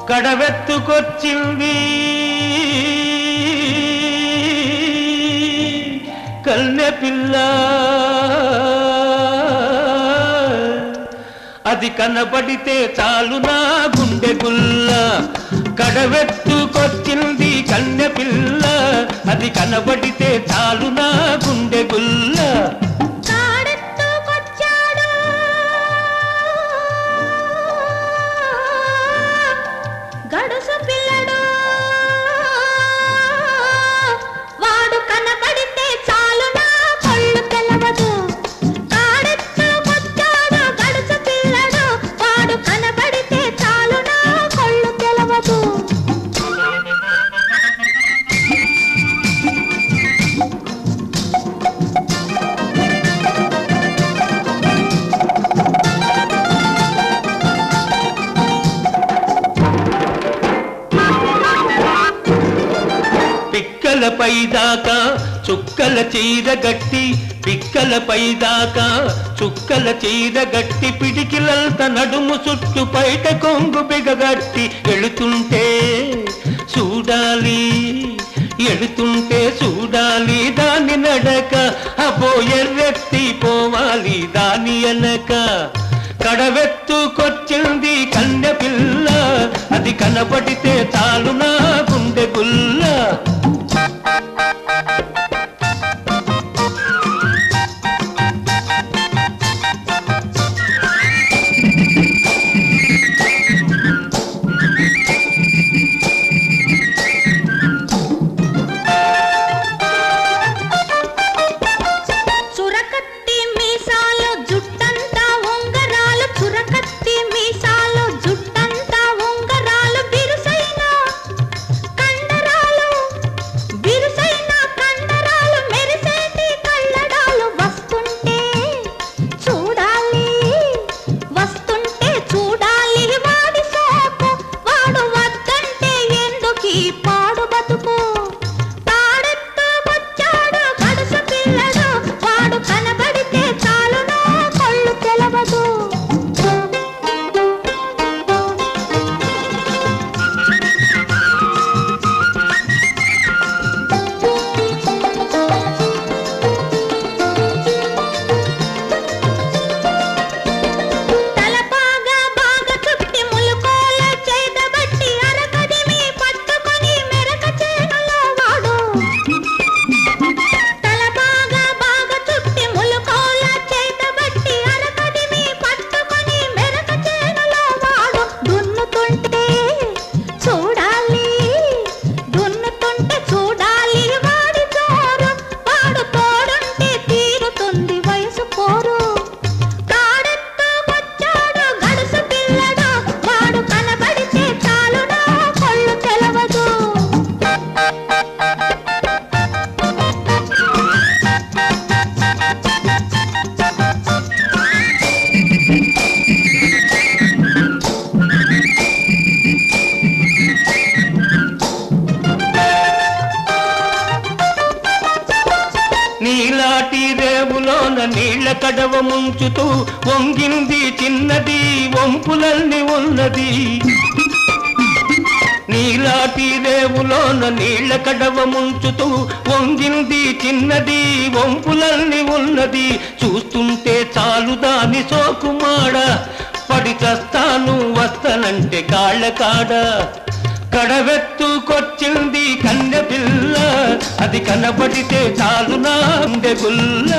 కడవెత్తుకొచ్చింది కన్నె పిల్ల, అది కనబడితే చాలు నా గుండె గుల్ల. కడవెత్తుకొచ్చింది కన్నె పిల్ల, అది కనబడితే చాలు నా గుండె గుల్ల. గడుసు పిల్లడు వాడు కనబడితే చాలు నా కళ్ళు తెలవదు. కాడెత్తుకొచ్చాడు గడుసు పిల్లడు, వాడు కనబడితే చాలు నా కళ్ళు తెలవదు. పిక్కలపై దాకా చుక్కల చీర గట్టి, పిక్కలపై దాకా చుక్కల చీర గట్టి, పిడికిలంత నడుము చుట్టు పైట కొంగు బిగగట్టి, ఎడుతుంటే చూడాలి ఎడుతుంటే చూడాలి దాని నడక, అబ్బో ఎర్రెత్తి పోవాలి దాని అనక. కడవెత్తుకొచ్చింది కన్నె పిల్ల, అది కనబడితే చాలు నా గుండె గుల్ల. చురకత్తి మీసాలు జుట్టంతా ఉంగరాలు, చురకత్తి మీసాలు జుట్టంతా ఉంగరాలు, బిరుసైన కండరాలు మెరిసేటి కళ్ళడాలు. వస్తుంటే చూడాలి వాడి సోకు, వాడు వద్దంటే ఎందుకీ పాడు బతుకు. తాడెత్తుకొచ్చాడు గడుసు పిల్లడు, వాడు కనబడితే చాలు నా కళ్ళు తెలవదు. తలపాగా బాగా చుట్టి ములుకోల చేతబట్టి, అరకదిమి పట్టుకొని మెరక చేనులో వాడు. తలపాగా బాగా చుట్టి ములుకోల చేతబట్టి, అరకదిమి పట్టుకొని మెరక చేనులో వాడు. దున్నుతుంటే చూడాలి వాడి జోరు, వాడు తోడుంటే తీరుతుంది వయసు పోరు. కాడెత్తుకొచ్చాడు గడుసు పిల్లడు, వాడు కనబడితే చాలు నా కళ్ళు తెలవదు. నీలాటి రేవులోన నీళ్ల కడవ ముంచుతూ వంగింది చిన్నది, వంపులన్నీ ఉన్నది. నీలాటి రేవులోన నీళ్ల కడవ ముంచుతూ వంగింది చిన్నది, వంపులన్నీ ఉన్నది. చూస్తుంటే చాలు దాని సోకుమాడ, పడి చస్తాను వస్తనంటే కాళ్ళ కాడ. కడవెత్తుకొచ్చింది కన్నె పిల్ల, అది కనబడితే చాలు నా గుండె గుల్ల.